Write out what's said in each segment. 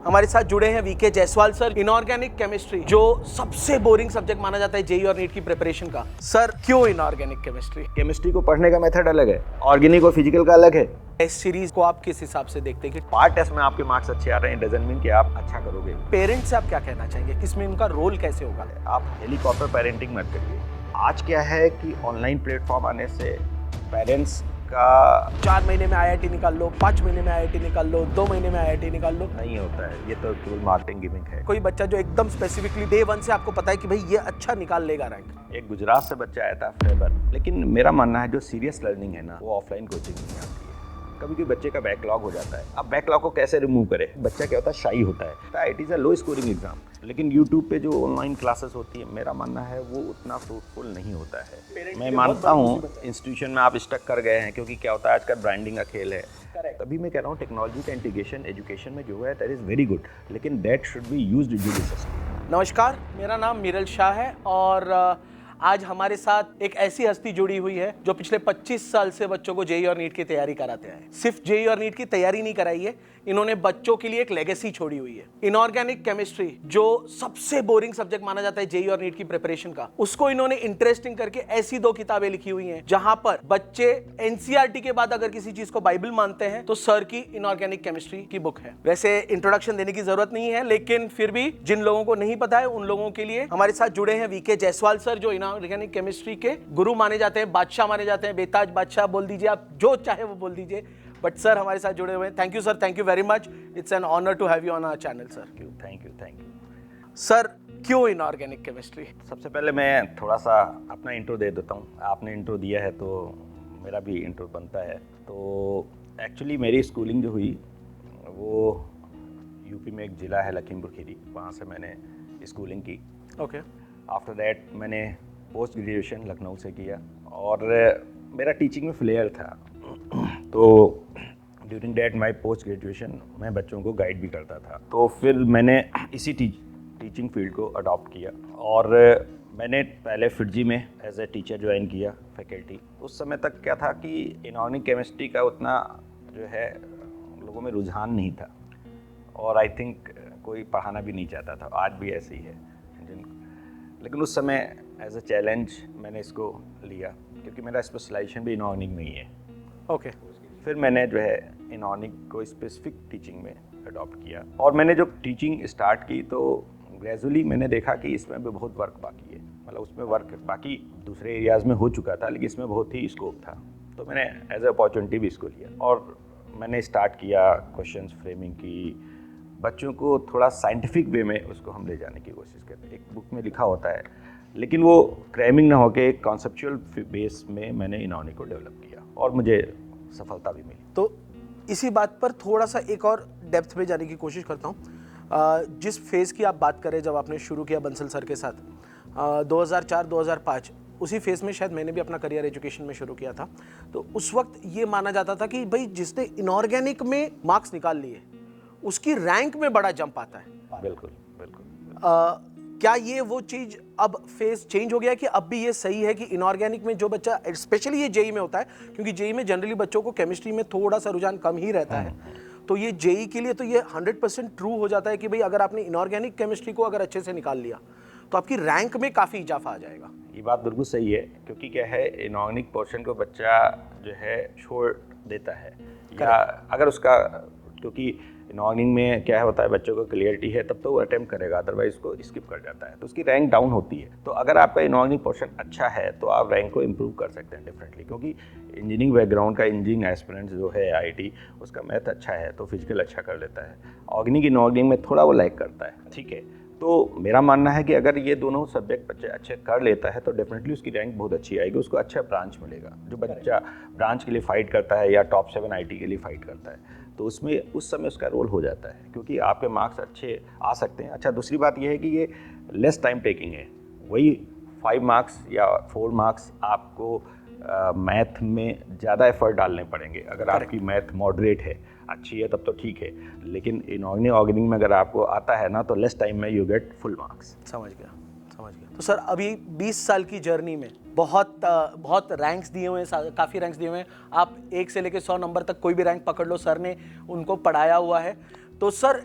हमारे साथ जुड़े हैं V K Jaiswal sir, inorganic chemistry जो सबसे बोरिंग सब्जेक्ट माना जाता है जेईई और नीट की प्रिपरेशन का। सर क्यों इनऑर्गेनिक केमिस्ट्री? केमिस्ट्री को पढ़ने का मेथड अलग है, ऑर्गेनिक और फिजिकल का अलग है। इस सीरीज को आप किस हिसाब से देखते हैं कि पार्ट टेस्ट में आपके मार्क्स अच्छे आ रहे हैं डजंट मीन कि आप अच्छा करोगे। पेरेंट्स से आप क्या कहना चाहेंगे, इसमें उनका रोल कैसे होगा? आप हेलीकॉप्टर पेरेंटिंग मत करिए। आज क्या है कि ऑनलाइन प्लेटफॉर्म आने से पेरेंट्स का 4 महीने में आईआईटी निकाल लो, 5 महीने में आईआईटी निकाल लो, 2 महीने में आईआईटी निकाल लो, नहीं होता है। ये तो केवल मार्केटिंग गिमिक है। कोई बच्चा जो एकदम स्पेसिफिकली डे 1 से आपको पता है कि भाई ये अच्छा निकाल लेगा रैंक। एक गुजरात से बच्चा आया था फेबर, लेकिन मेरा मानना है जो सीरियस लर्निंग है ना वो ऑफलाइन कोचिंग नहीं आती है। कभी कभी बच्चे का बैकलॉग हो जाता है। अब बैकलॉग को कैसे रिमूव करें? बच्चा क्या होता है, शाई होता है। It is a low scoring exam, लेकिन यूट्यूब पे जो ऑनलाइन क्लासेस होती है मेरा मानना है वो उतना फ्रूटफुल नहीं होता है। मैं मानता हूँ इंस्टीट्यूशन में आप स्टक कर गए हैं, क्योंकि क्या होता है आजकल ब्रांडिंग का खेल है। तभी मैं कह रहा हूँ टेक्नोलॉजी का इंटीग्रेशन एजुकेशन में जो है दैट इज़ वेरी गुड, लेकिन that should be used judiciously. नमस्कार, मेरा नाम मीरल शाह है और आज हमारे साथ एक ऐसी हस्ती जुड़ी हुई है जो पिछले 25 साल से बच्चों को जेईई और नीट की तैयारी कराते हैं। सिर्फ जेईई और नीट की तैयारी नहीं कराई है, इन्होंने बच्चों के लिए एक लेगेसी छोड़ी हुई है। इनऑर्गेनिक केमिस्ट्री जो सबसे बोरिंग सब्जेक्ट माना जाता है जेईई और नीट की प्रिपरेशन का, उसको इन्होंने इंटरेस्टिंग करके ऐसी 2 किताबें लिखी हुई हैं जहां पर बच्चे एनसीईआरटी के बाद अगर किसी चीज को बाइबल मानते हैं तो सर की इनऑर्गेनिक केमिस्ट्री की बुक है। वैसे इंट्रोडक्शन देने की जरूरत नहीं है, लेकिन फिर भी जिन लोगों को नहीं पता है उन लोगों के लिए हमारे साथ जुड़े हैं वीके जायसवाल सर, जो इनऑर्गेनिक केमिस्ट्री के गुरु माने जाते हैं, बादशाह माने जाते हैं। बेताज बादशाह बोल दीजिए, आप जो चाहे वो बोल दीजिए, बट सर हमारे साथ जुड़े हुए हैं। Thank you sir, thank you very much. It's an honour to have you on our channel sir. Thank you. Sir क्यों इनऑर्गेनिक केमिस्ट्री? सबसे पहले मैं थोड़ा सा अपना इंट्रो दे देता हूँ। आपने इंट्रो दिया है तो मेरा भी इंट्रो बनता है। तो एक्चुअली मेरी स्कूलिंग जो हुई वो यूपी में एक ज़िला है लखीमपुर खीरी, वहाँ से मैंने स्कूलिंग की। ओके। आफ्टर दैट मैंने पोस्ट ग्रेजुएशन लखनऊ से किया और मेरा टीचिंग में फ्लेयर था। तो during that my post graduation मैं बच्चों को गाइड भी करता था। तो फिर मैंने इसी टीचिंग फील्ड को अडॉप्ट किया और मैंने पहले फिटजी में एज ए टीचर ज्वाइन किया, फैकल्टी। उस समय तक क्या था कि इनऑर्गेनिक केमिस्ट्री का उतना जो है लोगों में रुझान नहीं था और आई थिंक कोई पढ़ाना भी नहीं चाहता था। आज भी ऐसे ही है, लेकिन उस समय एज ए चैलेंज मैंने इसको लिया क्योंकि मेरा स्पेशलाइजेशन भी इनऑर्गेनिक में ही है। ओके। फिर मैंने जो है इनऑर्गेनिक को स्पेसिफिक टीचिंग में अडॉप्ट किया और मैंने जो टीचिंग स्टार्ट की तो ग्रेजुअली मैंने देखा कि इसमें भी बहुत वर्क बाकी है। मतलब उसमें वर्क बाकी दूसरे एरियाज़ में हो चुका था, लेकिन इसमें बहुत ही स्कोप था। तो मैंने एज ए अपॉर्चुनिटी भी इसको लिया और मैंने स्टार्ट किया क्वेश्चंस फ्रेमिंग की। बच्चों को थोड़ा साइंटिफिक वे में उसको हम ले जाने की कोशिश करते हैं। एक बुक में लिखा होता है, लेकिन वो क्रैमिंग ना होके एक कॉन्सेप्चुअल बेस में मैंने इनऑर्गेनिक को डेवलप किया और मुझे सफलता भी मिली। तो इसी बात पर थोड़ा सा एक और डेप्थ में जाने की कोशिश करता हूँ। जिस फेज़ की आप बात करें, जब आपने शुरू किया बंसल सर के साथ 2004-2005, उसी फेज़ में शायद मैंने भी अपना करियर एजुकेशन में शुरू किया था। तो उस वक्त ये माना जाता था कि भाई जिसने इनऑर्गेनिक में मार्क्स निकाल लिए उसकी रैंक में बड़ा जंप आता है। बिल्कुल। क्या ये वो चीज़ अब फेस चेंज हो गया कि अब भी ये सही है कि इनऑर्गेनिक में जो बच्चा, स्पेशली ये जेईई में होता है क्योंकि जेईई में जनरली बच्चों को केमिस्ट्री में थोड़ा सा रुझान कम ही रहता है, तो ये जेईई के लिए तो ये 100% ट्रू हो जाता है कि भाई अगर आपने इनऑर्गेनिक केमिस्ट्री को अगर अच्छे से निकाल लिया तो आपकी रैंक में काफ़ी इजाफा आ जाएगा। ये बात बिल्कुल सही है, क्योंकि क्या है इनऑर्गेनिक पोर्शन को बच्चा जो है छोड़ देता है या अगर उसका, क्योंकि इनऑर्गेनिक में क्या होता है बच्चों को क्लियरिटी है तब तो वो अटेम्प्ट करेगा, अदरवाइज उसको स्किप कर जाता है तो उसकी रैंक डाउन होती है। तो अगर आपका इनऑर्गेनिक पोर्शन अच्छा है तो आप रैंक को इम्प्रूव कर सकते हैं डेफिनेटली, क्योंकि इंजीनियरिंग बैकग्राउंड का इंजीनियरिंग एस्पिरेंट्स जो है आईआईटी, उसका मैथ अच्छा है तो फिजिकल अच्छा कर लेता है। ऑर्गेनिक इनऑर्गेनिक में थोड़ा वो लैग करता है, ठीक है। तो मेरा मानना है कि अगर ये दोनों सब्जेक्ट बच्चे अच्छे कर लेता है तो डेफिनेटली उसकी रैंक बहुत अच्छी आएगी, उसको अच्छा ब्रांच मिलेगा। जो बच्चा ब्रांच के लिए फाइट करता है या टॉप 7 आईटी के लिए फाइट करता है तो उसमें उस समय उसका रोल हो जाता है, क्योंकि आपके मार्क्स अच्छे आ सकते हैं। अच्छा, दूसरी बात यह है कि ये लेस टाइम टेकिंग है। वही 5 मार्क्स या 4 मार्क्स आपको मैथ में ज़्यादा एफर्ट डालने पड़ेंगे। अगर आपकी मैथ मॉडरेट है, अच्छी है, तब तो ठीक है, लेकिन इनऑर्गेनिक में अगर आपको आता है ना तो लेस टाइम में यू गेट फुल मार्क्स। समझ गया। तो सर अभी 20 साल की जर्नी में बहुत रैंक्स दिए हुए हैं, काफ़ी रैंक्स दिए हुए हैं। आप 1 से लेकर 100 नंबर तक कोई भी रैंक पकड़ लो, सर ने उनको पढ़ाया हुआ है। तो सर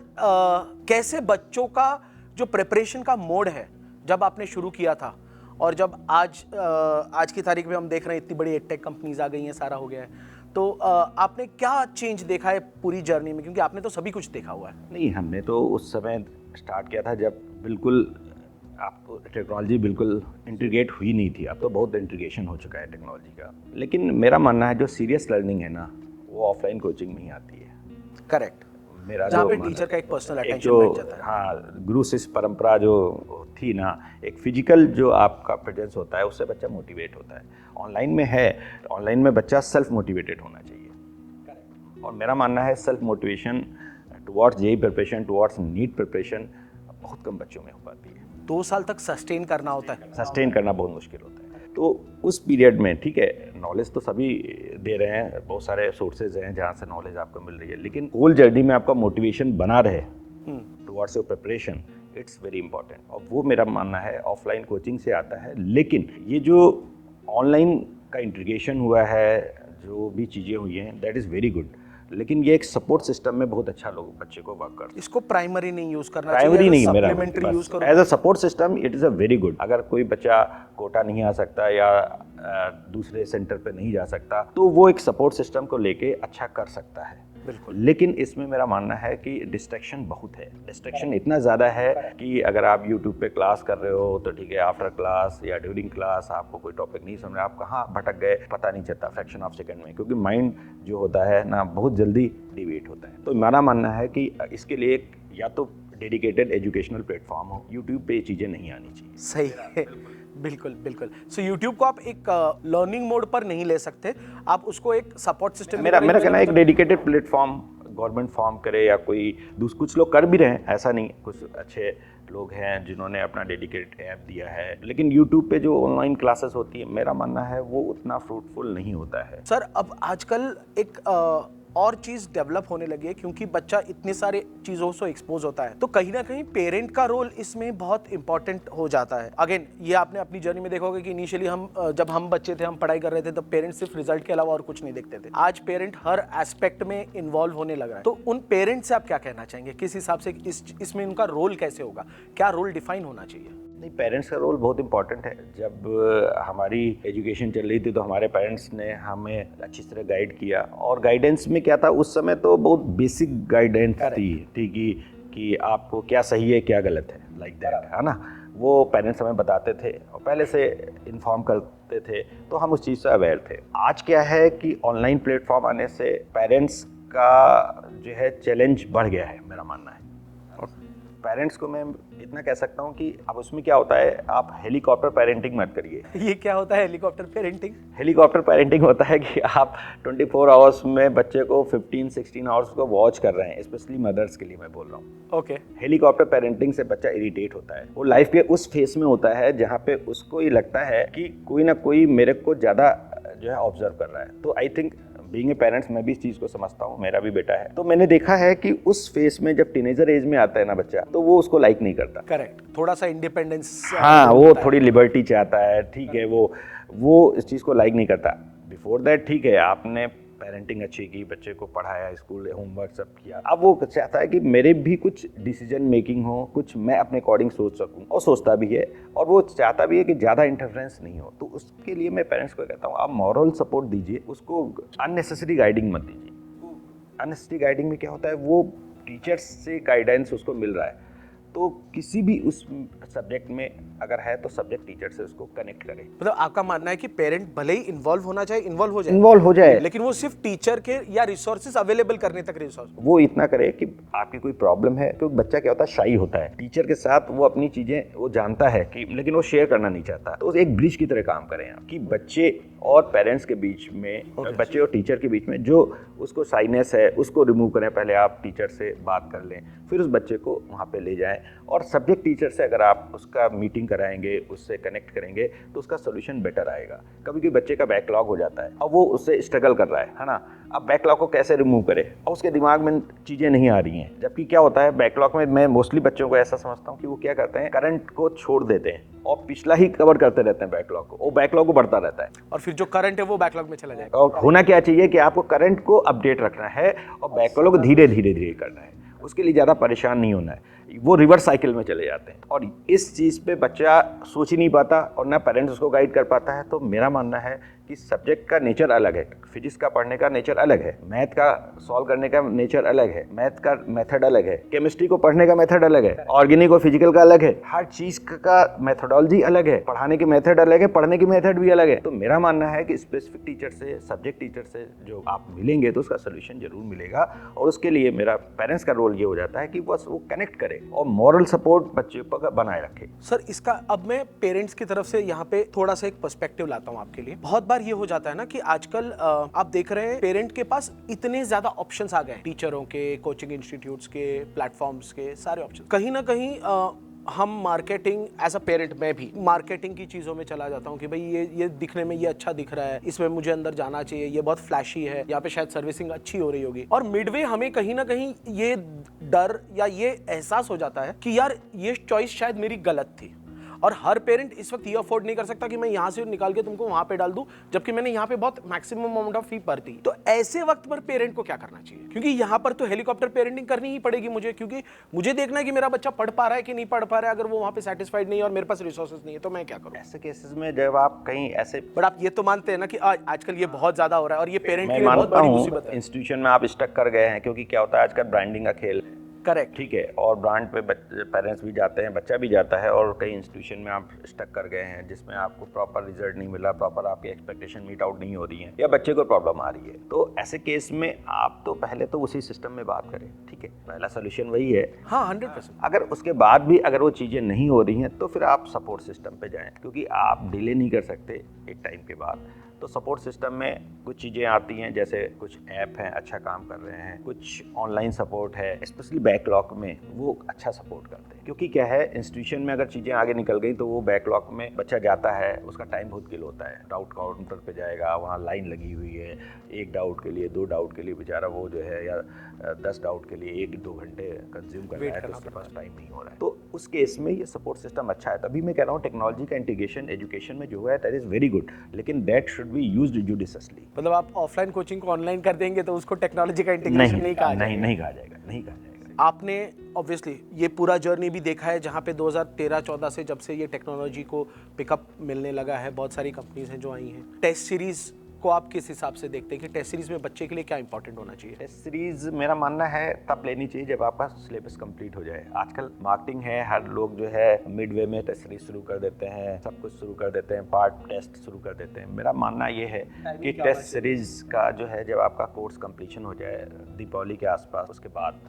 कैसे बच्चों का जो प्रिपरेशन का मोड है जब आपने शुरू किया था और जब आज की तारीख में हम देख रहे हैं इतनी बड़ी टेक कंपनीज आ गई हैं, सारा हो गया है, तो आपने क्या चेंज देखा है पूरी जर्नी में, क्योंकि आपने तो सभी कुछ देखा हुआ है। नहीं, हमने तो उस समय स्टार्ट किया था जब बिल्कुल आपको टेक्नोलॉजी बिल्कुल इंटीग्रेट हुई नहीं थी। अब तो बहुत इंटीग्रेशन हो चुका है टेक्नोलॉजी का। लेकिन मेरा मानना है जो सीरियस लर्निंग है ना, वो ऑफलाइन कोचिंग में ही आती है। करेक्ट। मेरा जहाँ जो पे टीचर का एक पर्सनल अटेंशन जो बैठ जाता है। हाँ, गुरु शिष्य परंपरा जो थी ना, एक फिजिकल जो आपका प्रेजेंस होता है उससे बच्चा मोटिवेट होता है। ऑनलाइन में है, ऑनलाइन में बच्चा सेल्फ मोटिवेटेड होना चाहिए। और मेरा मानना है self motivation towards JEE preparation, towards NEET preparation बहुत कम बच्चों में हो पाती है। 2 साल तक सस्टेन करना होता है। सस्टेन करना बहुत मुश्किल होता है। तो उस पीरियड में ठीक है, नॉलेज तो सभी दे रहे हैं, बहुत सारे सोर्सेज हैं जहाँ से नॉलेज आपको मिल रही है, लेकिन होल जर्नी में आपका मोटिवेशन बना रहे towards your preparation, it's very important. और वो मेरा मानना है ऑफलाइन कोचिंग से आता है। लेकिन ये जो ऑनलाइन का इंटीग्रेशन हुआ है, जो भी चीज़ें हुई हैं, दैट इज़ वेरी गुड। लेकिन ये एक सपोर्ट सिस्टम में बहुत अच्छा लोग बच्चे को वर्क करते हैं। इसको प्राइमरी नहीं यूज करना प्राइमरी नहीं, मेरा सप्लीमेंट्री यूज करो। As a support system it is a very good. अगर कोई बच्चा कोटा नहीं आ सकता या दूसरे सेंटर पे नहीं जा सकता, तो वो एक सपोर्ट सिस्टम को लेके अच्छा कर सकता है। बिल्कुल। लेकिन इसमें मेरा मानना है कि डिस्ट्रैक्शन बहुत है। डिस्ट्रैक्शन इतना ज़्यादा है कि अगर आप यूट्यूब पे क्लास कर रहे हो तो ठीक है, आफ्टर क्लास या ड्यूरिंग क्लास आपको कोई टॉपिक नहीं समझ, आप कहाँ भटक गए पता नहीं चलता फ्रैक्शन ऑफ सेकंड में, क्योंकि माइंड जो होता है ना बहुत जल्दी डिविएट होता है। तो मेरा मानना है कि इसके लिए एक या तो डेडिकेटेड एजुकेशनल प्लेटफॉर्म हो, यूट्यूब पे ये चीज़ें नहीं आनी चाहिए। सही है, बिल्कुल बिल्कुल। सो यूट्यूब को आप एक लर्निंग मोड पर नहीं ले सकते, आप उसको एक सपोर्ट सिस्टम मेरा कहना है एक डेडिकेटेड प्लेटफॉर्म गवर्नमेंट फॉर्म करे या कोई कुछ लोग कर भी रहे हैं, ऐसा नहीं, कुछ अच्छे लोग हैं जिन्होंने अपना डेडिकेटेड ऐप दिया है। लेकिन यूट्यूब पे जो ऑनलाइन क्लासेस होती है, मेरा मानना है वो उतना फ्रूटफुल नहीं होता है। सर अब आजकल एक और चीज डेवलप होने लगी है, क्योंकि बच्चा इतने सारे चीजों से एक्सपोज होता है, तो कहीं ना कहीं पेरेंट का रोल इसमें बहुत इंपॉर्टेंट हो जाता है। अगेन ये आपने अपनी जर्नी में देखोगे कि इनिशियली जब हम बच्चे थे, हम पढ़ाई कर रहे थे, तो पेरेंट्स सिर्फ रिजल्ट के अलावा और कुछ नहीं देखते थे। आज पेरेंट हर एस्पेक्ट में इन्वॉल्व होने लगा है। तो उन पेरेंट्स से आप क्या कहना चाहेंगे, किस हिसाब से इसमें उनका रोल कैसे होगा, क्या रोल डिफाइन होना चाहिए? नहीं, पेरेंट्स का रोल बहुत इंपॉर्टेंट है। जब हमारी एजुकेशन चल रही थी तो हमारे पेरेंट्स ने हमें अच्छी तरह गाइड किया, और गाइडेंस में क्या था उस समय तो बहुत बेसिक गाइडेंस थी कि आपको क्या सही है क्या गलत है, लाइक दैट, है ना। वो पेरेंट्स हमें बताते थे और पहले से इन्फॉर्म करते थे, तो हम उस चीज़ से अवेयर थे। आज क्या है कि ऑनलाइन प्लेटफॉर्म आने से पेरेंट्स का जो है चैलेंज बढ़ गया है, मेरा मानना है। पेरेंट्स को मैं इतना कह सकता हूँ कि अब उसमें क्या होता है, आप हेलीकॉप्टर पेरेंटिंग मत करिए। ये क्या होता है हेलीकॉप्टर पेरेंटिंग? हेलीकॉप्टर पेरेंटिंग होता है कि आप 24 आवर्स में बच्चे को 15-16 आवर्स को वॉच कर रहे हैं, स्पेशली मदर्स के लिए मैं बोल रहा हूँ। ओके। हेलीकॉप्टर पेरेंटिंग से बच्चा इरिटेट होता है। वो लाइफ के उस फेस में होता है जहाँ पे उसको ये लगता है कि कोई ना कोई मेरे को ज़्यादा जो है ऑब्जर्व कर रहा है। तो I think being a parents मैं भी इस चीज़ को समझता हूँ, मेरा भी बेटा है, तो मैंने देखा है कि उस फेस में जब टीनेजर एज में आता है ना बच्चा, तो वो उसको लाइक नहीं करता। करेक्ट, थोड़ा सा इंडिपेंडेंस, हाँ, वो थोड़ी लिबर्टी चाहता है, ठीक है, वो इस चीज़ को लाइक नहीं करता। बिफोर दैट ठीक है, आपने पेरेंटिंग अच्छी की, बच्चे को पढ़ाया, स्कूल होमवर्क सब किया, अब वो चाहता है कि मेरे भी कुछ डिसीजन मेकिंग हो, कुछ मैं अपने अकॉर्डिंग सोच सकूं, और सोचता भी है, और वो चाहता भी है कि ज़्यादा इंटरफेरेंस नहीं हो। तो उसके लिए मैं पेरेंट्स को कहता हूँ आप मॉरल सपोर्ट दीजिए, उसको अननेसेसरी गाइडिंग मत दीजिए। अननेसेसरी गाइडिंग में क्या होता है, वो टीचर्स से गाइडेंस उसको मिल रहा है, तो किसी भी उस सब्जेक्ट में अगर है तो सब्जेक्ट टीचर से उसको कनेक्ट करें। मतलब आपका मानना है कि पेरेंट भले ही इन्वॉल्व होना चाहिए, इन्वॉल्व हो जाए, लेकिन वो सिर्फ टीचर के या रिसोर्सेज अवेलेबल करने तक रिसोर्स वो इतना करे कि आपकी कोई प्रॉब्लम है, क्योंकि बच्चा क्या होता है शाई होता है, टीचर के साथ वो अपनी चीजें वो जानता है कि, लेकिन वो शेयर करना नहीं चाहता। तो एक ब्रिज की तरह काम करें आप कि बच्चे और पेरेंट्स के बीच में, बच्चे और टीचर के बीच में जो उसको शाइनेस है उसको रिमूव करें। पहले आप टीचर से बात कर लें, फिर उस बच्चे को वहाँ पे ले जाएं, और सब्जेक्ट टीचर से अगर आप उसका मीटिंग कराएंगे, उससे कनेक्ट करेंगे, तो उसका सोल्यूशन बेटर आएगा। कभी कभी बच्चे का बैकलॉग हो जाता है और वो उससे स्ट्रगल कर रहा है ना। अब बैकलॉग को कैसे रिमूव करें, और उसके दिमाग में चीज़ें नहीं आ रही हैं। जबकि क्या होता है बैकलॉग में, मैं मोस्टली बच्चों को ऐसा समझता हूँ कि वो क्या करते हैं, करंट को छोड़ देते हैं और पिछला ही कवर करते रहते हैं बैकलॉग को, वो बैकलॉग को बढ़ता रहता है, और फिर जो करंट है वो बैकलॉग में चला जाएगा। और होना क्या चाहिए कि आपको करंट को अपडेट रखना है और बैकलॉग को धीरे धीरे करना है। उसके लिए ज़्यादा परेशान नहीं होना है, वो रिवर्स साइकिल में चले जाते हैं और इस चीज़ पे बच्चा सोच ही नहीं पाता और ना पेरेंट्स उसको गाइड कर पाता है। तो मेरा मानना है कि सब्जेक्ट का नेचर अलग है, फिजिक्स का पढ़ने का नेचर अलग है, मैथ का सॉल्व करने का नेचर अलग है, मैथ का मेथड अलग है, केमिस्ट्री को पढ़ने का मेथड अलग है, ऑर्गेनिक और फिजिकल का अलग है, हर चीज़ का मेथोडोलॉजी अलग है, पढ़ाने के मेथड अलग है, पढ़ने की मेथड भी अलग है। तो मेरा मानना है कि स्पेसिफिक टीचर से, सब्जेक्ट टीचर से जो आप मिलेंगे तो उसका सोल्यूशन जरूर मिलेगा और उसके लिए मेरा पेरेंट्स का रोल ये हो जाता है कि बस वो कनेक्ट करे और मॉरल सपोर्ट बच्चे पर बनाए रखे। सर इसका अब मैं पेरेंट्स की तरफ से यहाँ पे थोड़ा सा एक पर्सपेक्टिव लाता हूँ आपके लिए। बहुत बार ये हो जाता है ना कि आजकल आप देख रहे हैं पेरेंट के पास इतने ज्यादा ऑप्शंस आ गए, टीचरों के, कोचिंग इंस्टीट्यूट्स के, प्लेटफॉर्म्स के, सारे ऑप्शन। कहीं ना कहीं हम मार्केटिंग एज अ पेरेंट, मैं भी मार्केटिंग की चीज़ों में चला जाता हूँ कि भाई ये दिखने में ये अच्छा दिख रहा है, इसमें मुझे अंदर जाना चाहिए, ये बहुत फ्लैशी है, यहाँ पे शायद सर्विसिंग अच्छी हो रही होगी। और मिडवे हमें कहीं ना कहीं ये डर या ये एहसास हो जाता है कि यार ये चॉइस शायद मेरी गलत थी। और हर पेरेंट इस वक्त ये अफोर्ड नहीं कर सकता कि मैं यहाँ से निकाल के तुमको वहाँ पे डाल दूं, जबकि मैंने यहाँ पे बहुत मैक्सिमम अमाउंट ऑफ फी भर दी। तो ऐसे वक्त पर पेरेंट को क्या करना चाहिए? क्योंकि यहाँ पर तो हेलीकॉप्टर पेरेंटिंग करनी ही पड़ेगी मुझे, क्योंकि मुझे देखना है कि मेरा बच्चा पढ़ पा रहा है कि नहीं पढ़ पा रहा है। अगर वो वहाँ पे सेटिस्फाइड नहीं है और मेरे पास रिसोर्सेज नहीं है तो मैं क्या करूँ? ऐसे केसेस में जब आप कहीं ऐसे, बट आप ये तो मानते हैं ना कि आजकल ये बहुत ज्यादा हो रहा है और ये पेरेंट के मैं लिए बहुत मानता बड़ी हूँ मुसीबत है। इंस्टीट्यूशन में आप स्टक कर गए हैं, क्योंकि क्या होता है आजकल ब्रांडिंग का खेल है। करेक्ट, ठीक है, और ब्रांड पे पेरेंट्स भी जाते हैं, बच्चा भी जाता है और कई इंस्टीट्यूशन में आप स्टक कर गए हैं जिसमें आपको प्रॉपर रिजल्ट नहीं मिला, प्रॉपर आपकी एक्सपेक्टेशन मीट आउट नहीं हो रही है या बच्चे को प्रॉब्लम आ रही है। तो ऐसे केस में आप तो पहले तो उसी सिस्टम में बात करें, ठीक है, पहला सोल्यूशन वही है। हाँ 100%। अगर उसके बाद भी अगर वो चीज़ें नहीं हो रही हैं तो फिर आप सपोर्ट सिस्टम पे जाएं, क्योंकि आप डिले नहीं कर सकते एक टाइम के बाद। तो सपोर्ट सिस्टम में कुछ चीज़ें आती हैं, जैसे कुछ ऐप हैं अच्छा काम कर रहे हैं, कुछ ऑनलाइन सपोर्ट है, स्पेशली बैकलॉग में वो अच्छा सपोर्ट करते हैं। क्योंकि क्या है, इंस्टीट्यूशन में अगर चीज़ें आगे निकल गई तो वो बैकलॉग में बच्चा जाता है, उसका टाइम बहुत किल होता है, डाउट काउंटर पे जाएगा, वहाँ लाइन लगी हुई है, 1 डाउट के लिए 2 डाउट के लिए बेचारा वो जो है, या 10 डाउट के लिए 1-2 घंटे कंज्यूम कर रहा है, तो उसके पास टाइम नहीं हो रहा है। तो उस केस में ये सपोर्ट सिस्टम अच्छा है। तभी मैं कह रहा हूँ टेक्नोलॉजी का इंटीग्रेशन एजुकेशन में जो है दैट इज़ वेरी गुड, लेकिन that should be used judiciously. मतलब आप ऑफलाइन कोचिंग को ऑनलाइन कर देंगे तो उसको टेक्नोलॉजी का इंटीग्रेशन नहीं कहा जाएगा? नहीं कहा जाएगा, नहीं कहा जाएगा। आपने ऑब्वियसली ये पूरा जर्नी भी देखा है, जहाँ पे 2013-14 से जब से ये टेक्नोलॉजी को पिकअप मिलने लगा है, बहुत सारी कंपनीज हैं जो आई हैं। टेस्ट सीरीज को आप किस हिसाब से देखते हैं कि टेस्ट सीरीज में बच्चे के लिए क्या इंपॉर्टेंट होना चाहिए? टेस्ट सीरीज मेरा मानना है तब लेनी चाहिए जब आपका सिलेबस कंप्लीट हो जाए। आजकल मार्केटिंग है, हर लोग जो है मिडवे में टेस्ट सीरीज शुरू कर देते हैं, सब कुछ शुरू कर देते हैं, पार्ट टेस्ट शुरू कर देते हैं। मेरा मानना ये है कि टेस्ट सीरीज का जो है जब आपका कोर्स कंप्लीशन हो जाए दीपावली के आसपास, उसके बाद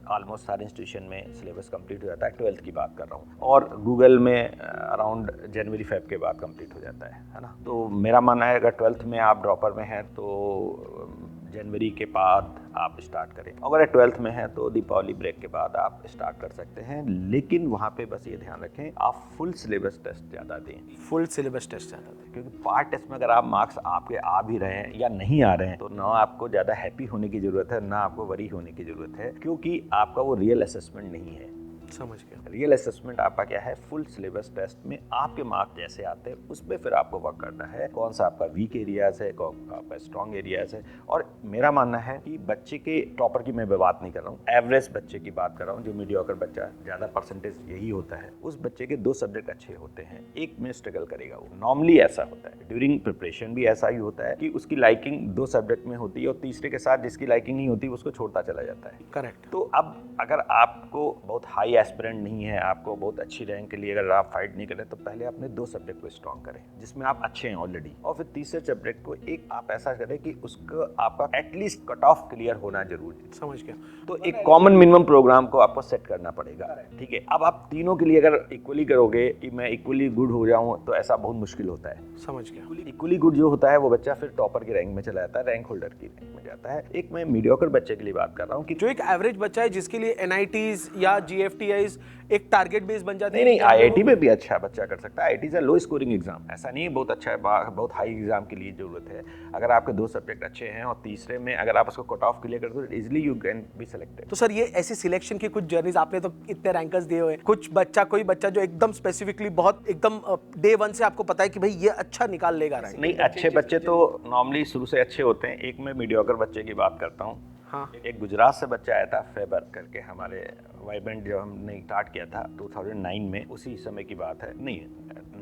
ऑलमोस्ट सारे इंस्टीट्यूशन में सिलेबस कंप्लीट हो जाता है। 12th की बात कर रहा हूँ, और गूगल में अराउंड जनवरी-फेब के बाद कंप्लीट हो जाता है ना। तो मेरा मानना है अगर 12th में आप ड्रॉपर में हैं तो जनवरी के बाद आप स्टार्ट करें, अगर 12th में है तो दीपावली ब्रेक के बाद आप स्टार्ट कर सकते हैं। लेकिन वहाँ पे बस ये ध्यान रखें आप फुल सिलेबस टेस्ट ज़्यादा दें। फुल सिलेबस टेस्ट ज़्यादा दें, क्योंकि पार्ट टेस्ट में अगर आप मार्क्स आपके आ भी रहे हैं या नहीं आ रहे हैं तो ना आपको ज़्यादा हैप्पी होने की ज़रूरत है, ना आपको वरी होने की ज़रूरत है, क्योंकि आपका वो रियल असेसमेंट नहीं है। समझ गया। रियल असेसमेंट आपका क्या है, फुल सिलेबस टेस्ट में आपके मार्क्स जैसे आते हैं उस पर फिर आपको वर्क करना है, कौन सा आपका वीक एरियाज है, कौन आपका स्ट्रॉन्ग एरियाज है। और मेरा मानना है कि बच्चे के टॉपर की मैं बात नहीं कर रहा हूँ, एवरेज बच्चे की बात कर रहा हूँ, जो मीडियोकर बच्चा, ज़्यादा परसेंटेज यही होता है, उस बच्चे के 2 सब्जेक्ट अच्छे होते हैं, एक में स्ट्रगल करेगा वो। नॉर्मली ऐसा होता है, ड्यूरिंग प्रिपरेशन भी ऐसा ही होता है कि उसकी लाइकिंग 2 सब्जेक्ट में होती है और तीसरे के साथ जिसकी लाइकिंग नहीं होती उसको छोड़ता चला जाता है। करेक्ट। तो अब अगर आपको बहुत हाई एस्पिरेंट नहीं है, आपको बहुत अच्छी रैंक के लिए अगर आप फाइट नहीं करें तो पहले अपने 2 सब्जेक्ट को स्ट्रॉन्ग करें जिसमें आप अच्छे हैं ऑलरेडी, और फिर तीसरे सब्जेक्ट को एक आप ऐसा करें कि उसका आपका एटलीस्ट कट ऑफ क्लियर होना जरूरी है। समझ गया। तो एक कॉमन मिनिमम प्रोग्राम को आपको सेट करना पड़ेगा, ठीक है। अब आप तीनों के लिए अगर इक्वली करोगे कि मैं इक्वली गुड हो जाऊं तो ऐसा बहुत मुश्किल होता है। समझ गया। इक्वली गुड जो होता है वो बच्चा फिर टॉपर की रैंक में चला जाता है, रैंक होल्डर की रैंक में जाता है। एक मैं मीडियोकर बच्चे के लिए बात कर रहा हूँ कि जो एक एवरेज बच्चा है जिसके लिए NITs या GFTIs एक टारगेट बेस बन जाते हैं। नहीं, IIT में भी अच्छा बच्चा कर सकता है। IIT is a low scoring exam, ऐसा नहीं है बहुत अच्छा है, बहुत हाई एग्जाम के लिए जरूरत है। अगर आपके 2 सब्जेक्ट अच्छे हैं और तीसरे में अगर आप उसको कट ऑफ क्लियर करते हो easily you can be selected. तो सर ये ऐसी सिलेक्शन की कुछ जर्नीज, आपने तो इतने रैंकर्स दिए हुए, कुछ कोई बच्चा जो एकदम स्पेसिफिकली बहुत एकदम डे 1 से आपको पता है कि भाई ये अच्छा निकाल लेगा रैंक? नहीं, अच्छे बच्चे तो नॉर्मली शुरू से अच्छे होते हैं। एक मैं मीडियोकर बच्चे की बात करता हूँ, हाँ। एक गुजरात से बच्चा आया था, फेबर करके, हमारे वाइब्रेंट जब हमने स्टार्ट किया था 2009 में, उसी समय की बात है, नहीं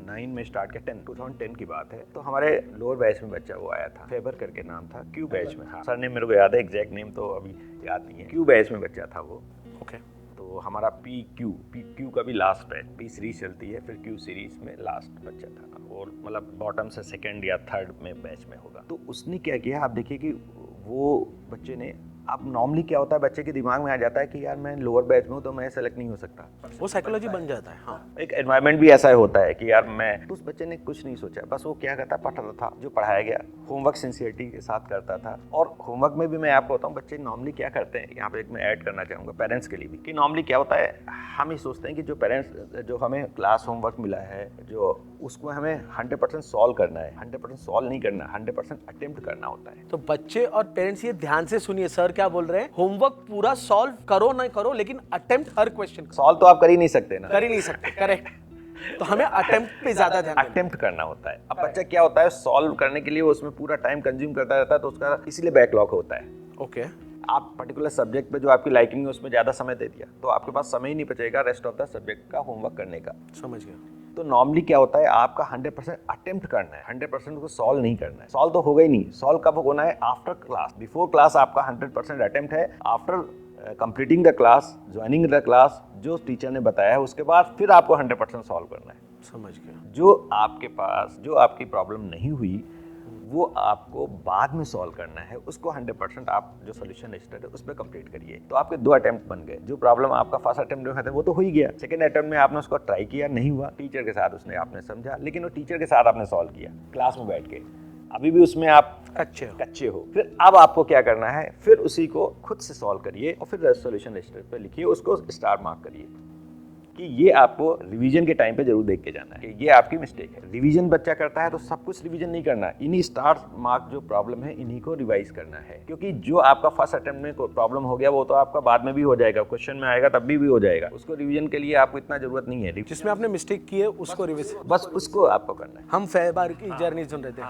9 में स्टार्ट किया, 2010 की बात है। तो हमारे लोअर बैच में बच्चा वो आया था, फेबर करके नाम था, क्यू बैच में। हाँ, सर नेम मेरे को याद है, एग्जैक्ट नेम तो अभी याद नहीं है। क्यू बैच में बच्चा था वो। ओके। तो हमारा पी क्यू का भी लास्ट बैच, पी सीरीज चलती है, फिर क्यू सीरीज में लास्ट बच्चा था, और मतलब बॉटम से सेकंड या थर्ड में बैच में होगा। तो उसने क्या किया, आप देखिए कि वो बच्चे ने, अब नॉर्मली क्या होता है, बच्चे के दिमाग में आ जाता है कि यार मैं लोअर बैच में हूँ तो मैं सेलेक्ट नहीं हो सकता, वो साइकोलॉजी बन जाता है। हाँ, एक एनवायरनमेंट भी ऐसा होता है कि यार मैं, तो उस बच्चे ने कुछ नहीं सोचा, बस वो क्या करता, पढ़ता था जो पढ़ाया गया, होमवर्क सिंसियरिटी के साथ करता था। और होमवर्क में भी मैं आपको बताऊँ, बच्चे नॉर्मली क्या करते हैं, यहाँ पे एक मैं ऐड करना चाहूँगा पेरेंट्स के लिए भी, कि नॉर्मली क्या होता है, हम ये सोचते हैं कि जो पेरेंट्स, जो हमें क्लास होमवर्क मिला है, जो उसको हमें 100% सॉल्व करना है, 100% सॉल्व नहीं करना, 100% अटेम्प्ट करना होता है। तो बच्चे और पेरेंट्स ये ध्यान से सुनिए, सर क्या बोल रहे हैं, होमवर्क पूरा सॉल्व करो ना करो, लेकिन अटेम्प्ट हर क्वेश्चन सॉल्व तो आप कर ही नहीं सकते ना, कर ही नहीं सकते। करेक्ट। तो हमें अटेम्प्ट पे ज्यादा ध्यान देना है। अटेम्प्ट करना होता है। अब बच्चा क्या होता है, सॉल्व करने के लिए उसमें पूरा टाइम कंज्यूम करता रहता है, तो उसका इसीलिए बैकलॉग होता है। ओके। आप पर्टिकुलर सब्जेक्ट पे जो आपकी लाइकिंग है उसमें ज़्यादा समय दे दिया, तो आपके पास समय ही नहीं बचेगा रेस्ट ऑफ द सब्जेक्ट का होमवर्क करने का। समझ गया। तो नॉर्मली क्या होता है, आपका 100% अटेम्प्ट करना है, 100% को सॉल्व नहीं करना है। सॉल्व तो होगा ही नहीं, सॉल्व कब होना है, आफ्टर क्लास। बिफोर क्लास आपका 100% अटेम्प्ट है, after completing the class, joining the class, जो टीचर ने बताया है उसके बाद फिर आपको 100% सॉल्व करना है। समझ गया। जो आपके पास, जो आपकी प्रॉब्लम नहीं हुई, वो आपको बाद में सॉल्व करना है, उसको 100% आप जो सोल्यूशन लिस्टेड है उस पर कंप्लीट करिए। तो आपके 2 अटेम्प्ट बन गए। जो प्रॉब्लम आपका फर्स्ट अटेम्प्ट में था वो तो हो ही गया, सेकंड अटेम्प्ट में आपने उसको ट्राई किया, नहीं हुआ, टीचर के साथ उसने आपने समझा, लेकिन वो टीचर के साथ आपने सॉल्व किया क्लास में बैठ के, अभी भी उसमें आप कच्चे हो। फिर अब आपको क्या करना है, फिर उसी को खुद से सॉल्व करिए और फिर सोल्यूशन लिस्टेड पे लिखिए, उसको स्टार मार्क करिए कि ये आपको रिवीजन के टाइम पे जरूर देख के जाना है कि ये आपकी मिस्टेक है। रिवीजन बच्चा करता है तो सब कुछ रिवीजन नहीं करना, इन्हीं स्टार मार्क जो प्रॉब्लम है इन्हीं को रिवाइज करना है, क्योंकि जो आपका फर्स्ट अटेम्प्ट में प्रॉब्लम हो गया वो तो आपका बाद में भी हो जाएगा, क्वेश्चन में आएगा तब भी हो जाएगा, उसको रिवीजन के लिए आपको इतना जरूरत नहीं है। जिसमें आपने मिस्टेक की है उसको रिवाइज, बस उसको आपको करना है। हम फेबर की जर्नी सुन रहे थे।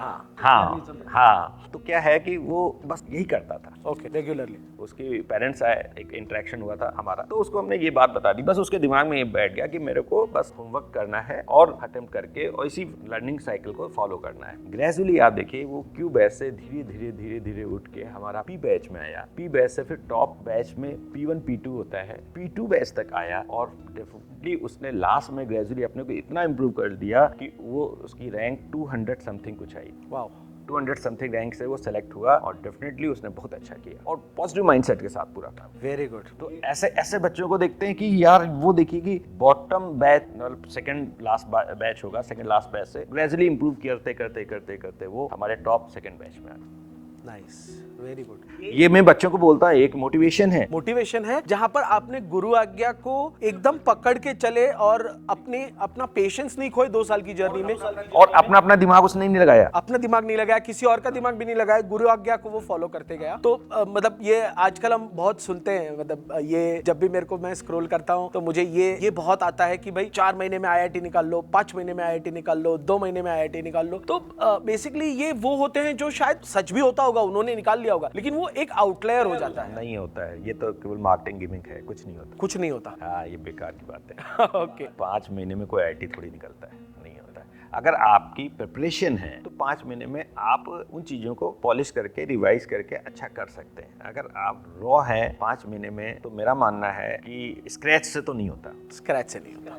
हाँ, तो क्या है कि वो बस यही करता था। ओके, रेगुलरली उसके पेरेंट्स आए, एक इंटरेक्शन हुआ था हमारा, तो उसको हमने ये बात बता दी, बस उसके दिमाग में ये बैठ गया कि मेरे को बस होमवर्क करना है और अटेम्प्ट करके और इसी लर्निंग साइकिल को फॉलो करना है। ग्रेजुअली आप देखिए वो क्यू बैच से धीरे धीरे धीरे धीरे उठ के हमारा पी बैच में आया, पी बैच से फिर टॉप बैच में P1 P2 होता है, P2 बैच तक आया, और डेफिनेटली उसने लास्ट में ग्रेजुअली अपने को इतना इम्प्रूव कर दिया कि वो उसकी रैंक 200 समथिंग कुछ आई। वाह, 200 समथिंग रैंक से वो सेलेक्ट हुआ और डेफिनेटली उसने बहुत अच्छा किया और पॉजिटिव माइंडसेट के साथ पूरा था। Very good. तो ऐसे बच्चों को देखते हैं कि यार वो देखिए कि बॉटम बैच, मतलब सेकंड लास्ट बैच होगा, सेकंड लास्ट बैच से ग्रेजुअली इंप्रूव करते करते करते करते वो हमारे टॉप सेकंड बैच में आ गए। Nice, very good. ये मैं बच्चों को बोलता हूँ एक मोटिवेशन है जहां पर आपने गुरु आज्ञा को एकदम पकड़ के चले और अपना पेशेंस नहीं खोए 2 साल की जर्नी में, और अपना दिमाग उसने नहीं लगाया, अपना दिमाग नहीं लगाया, किसी और का दिमाग भी नहीं लगाया, गुरु आज्ञा को वो फॉलो करते गया। तो मतलब ये आजकल हम बहुत सुनते हैं, मतलब ये जब भी मेरे को मैं स्क्रॉल करता हूँ तो मुझे ये बहुत आता है कि भाई 4 महीने में IIT निकाल लो, 5 महीने में IIT निकाल लो, 2 महीने में IIT निकाल लो। तो बेसिकली ये वो होते हैं जो शायद सच भी होता होगा, उन्होंने निकाल लिया होगा, लेकिन वो एक आउटलायर हो जाता है। नहीं होता है, ये तो केवल मार्केटिंग गिमिक है, कुछ नहीं होता। हाँ, ये बेकार की बात है। ओके। 5 महीने में कोई IIT थोड़ी निकलता है, नहीं होता है। अगर आपकी प्रिपरेशन है तो 5 महीने में आप उन चीज़ों को पॉलिश करके रिवाइज करके अच्छा कर सकते हैं। अगर आप रॉ हैं 5 महीने में, तो मेरा मानना है कि स्क्रैच से तो नहीं होता, स्क्रैच से नहीं होता।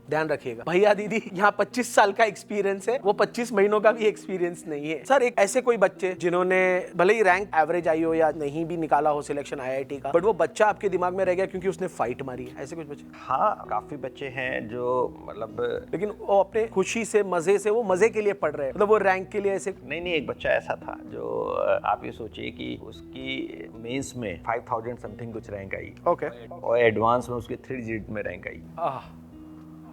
ध्यान रखिएगा भैया दीदी, यहाँ 25 साल का एक्सपीरियंस है, वो 25 महीनों का भी एक्सपीरियंस नहीं है। सर, एक ऐसे कोई बच्चे जिन्होंने भले ही रैंक एवरेज आई हो या नहीं भी निकाला हो सिलेक्शन IIT का, बट वो बच्चा आपके दिमाग में रह गया क्योंकि उसने फाइट मारी है, ऐसे कुछ बच्चे? हाँ, काफी बच्चे हैं जो मतलब, लेकिन वो अपने खुशी से, मजे से, वो मजे के लिए पढ़ रहे हैं, मतलब वो रैंक के लिए ऐसे नहीं, एक बच्चा ऐसा था जो आप ये सोचिए कि उसकी मेंस में 5000 समथिंग कुछ रैंक आई। ओके। और एडवांस में उसके 3 डिजिट में रैंक आई।